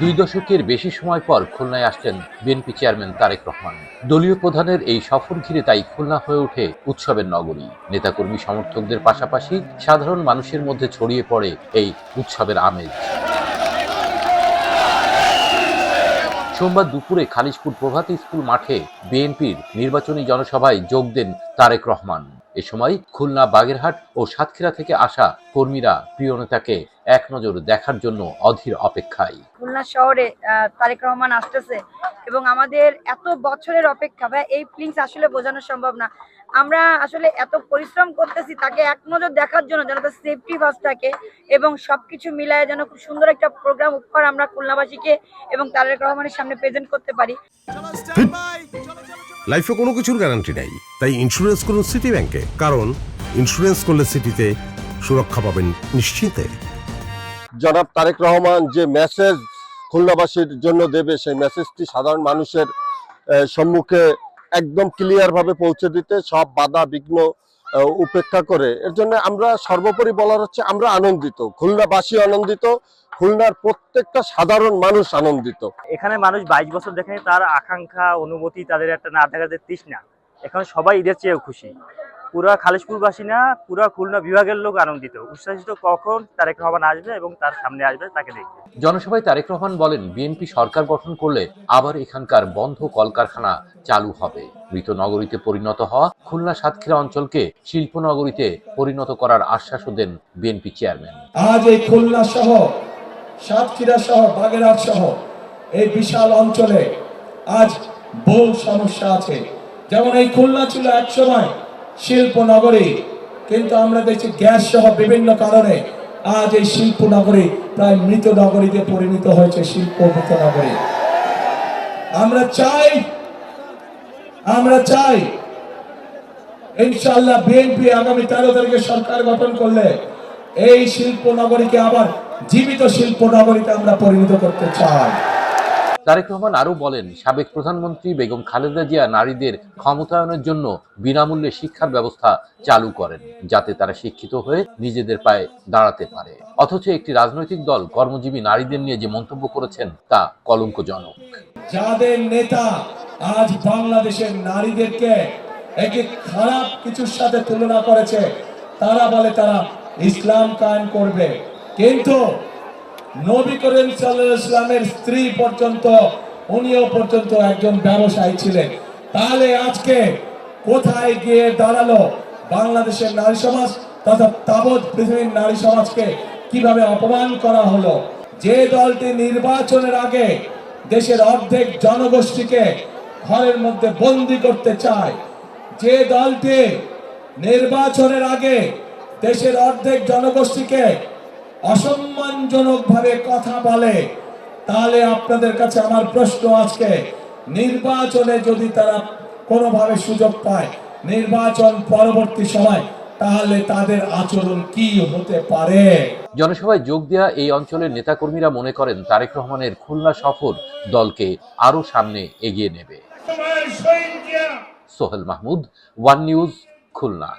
2 দশকের বেশি সময় পর খুলনায় আসলেন বিএনপি চেয়ারম্যান তারেক রহমান। দলীয় প্রধানের এই সফর ঘিরে তাই খুলনা হয়ে ওঠে উৎসবের নগরী। নেতাকর্মী সমর্থকদের পাশাপাশি সাধারণ মানুষের মধ্যে ছড়িয়ে পড়ে এই উৎসবের আমেজ। সোমবার দুপুরে খালিশপুর প্রভাত স্কুল মাঠে বিএনপির নির্বাচনী জনসভায় যোগ দেন তারেক রহমান। এ সময় খুলনা, বাগেরহাট ও সাতক্ষীরা থেকে আসা কর্মীরা প্রিয় নেতাকে এক নজর দেখার জন্য অধীর অপেক্ষায়। খুলনা শহরে তারেক রহমান আসতেছে এবং আমাদের এত বছরের অপেক্ষা, ভাই এই ফিলিংস আসলে বোঝানো সম্ভব না। আমরা আসলে এত পরিশ্রম করতেছি তাকে এক নজর দেখার জন্য, যেন তার সেফটি ফার্স্ট থাকে এবং সবকিছু মিলায় যেন খুব সুন্দর একটা প্রোগ্রাম উপহার আমরা খুলনাবাসীকে এবং তারেক রহমানের সামনে প্রেজেন্ট করতে পারি। লাইফে কোনো কিছুর গ্যারান্টি নাই, তাই ইন্স্যুরেন্স করুন সিটি ব্যাংকে, কারণ ইন্স্যুরেন্স করলে সিটিতে সুরক্ষা পাবেন নিশ্চিন্তে। জনাব তারেক রহমান যে মেসেজ খুলনাবাসীর জন্য দেবে, সেই মেসেজটি সাধারণ মানুষের সম্মুখে একদম ক্লিয়ার ভাবে পৌঁছে দিতে সব বাধা বিঘ্ন উপেক্ষা করে, এর জন্য আমরা সর্বোপরি বলার হচ্ছে আমরা আনন্দিত, খুলনাবাসী আনন্দিত, খুলনার প্রত্যেকটা সাধারণ মানুষ আনন্দিত। এখানে মানুষ 22 বছর দেখেনি, তার আকাঙ্ক্ষা অনুভূতি, তাদের একটা না দেখার তৃষ্ণা, এখন সবাই ঈদের চেয়েও খুশি। পুরা খালিশপুরবাসী না, পুরা খুলনা বিভাগের লোক আনন্দিত, উচ্ছ্বাসিত কখন তারেক রহমান আসবে এবং তার সামনে আসবে তাকে দেখবে। জনসভায় তারেক রহমান বলেন, বিএনপি সরকার গঠন করলে আবার এখানকার বন্ধ কলকারখানা চালু হবে। মৃত নগরীতে পরিণত হওয়া খুলনা সাতক্ষীরা অঞ্চলকে শিল্প নগরীতে পরিণত করার আশ্বাসও দেন বিএনপি চেয়ারম্যান। আজ এই খুলনা সহ সাতক্ষীরা সহ বাগেরহাট সহ এই বিশাল অঞ্চলে আজ বহু সমস্যা আছে। যেমন এই খুলনা ছিল একসময় শিল্প নগরী, কিন্তু আমরা দেখছি গ্যাস সহ বিভিন্ন কারণে আজ এই শিল্প নগরী প্রায় মৃত নগরীতে পরিণত হয়েছে, শিল্প মৃত নগরী। আমরা চাই ইনশাআল্লাহ বিএনপি আগামী 13 তারিখে সরকার গঠন করলে এই শিল্প নগরীকে আবার জীবিত শিল্প নগরীতে আমরা পরিণত করতে চাই। তারেক রহমান আরো বলেন, সাবেক প্রধানমন্ত্রী বেগম খালেদা জিয়া নারীদের ক্ষমতায়নের জন্য বিনামূল্যে শিক্ষার ব্যবস্থা চালু করেন, যাতে তারা শিক্ষিত হয়ে নিজেদের পায়ে দাঁড়াতে পারে। অথচ একটি রাজনৈতিক দল কর্মজীবী নারীদের নিয়ে যে মন্তব্য করেছেন তা কলঙ্কজনক। যাদের নেতা আজ বাংলাদেশের নারীদেরকে একটি খারাপ কিছুর সাথে তুলনা করেছে, তারা বলে তারা ইসলাম কায়েম করবে, কিন্তু নবী করিম সাল্লাল্লাহু আলাইহি ওয়াসাল্লামের স্ত্রী পর্যন্ত, উনিও পর্যন্ত একজন ব্যবসায়ী ছিলেন। তাহলে আজকে কোথায় গিয়ে দাঁড়ালো বাংলাদেশের নারী সমাজ তথা তাবৎ পৃথিবীর নারী সমাজকে কিভাবে অপমান করা হলো? যে দলটি নির্বাচনের আগে দেশের অর্ধেক জনগোষ্ঠীকে ঘরের মধ্যে বন্দী করতে চায়, যে দলটি নির্বাচনের আগে দেশের অর্ধেক জনগোষ্ঠীকে অসম্মানজনক ভাবে কথা বলে, তাহলে আপনাদের কাছে আমার প্রশ্ন, আজকে নির্বাচনে যদি তারা কোনোভাবে সুযোগ পায় নির্বাচন পরবর্তী সময়, তাহলে তাদের আচরণ কি হতে পারে? জনসভায় যোগ দেওয়া এই অঞ্চলের নেতাকর্মীরা মনে করেন তারেক রহমানের খুলনা সফর দলকে আরো সামনে এগিয়ে নেবে। Sohel Mahmud, one news, Khulna.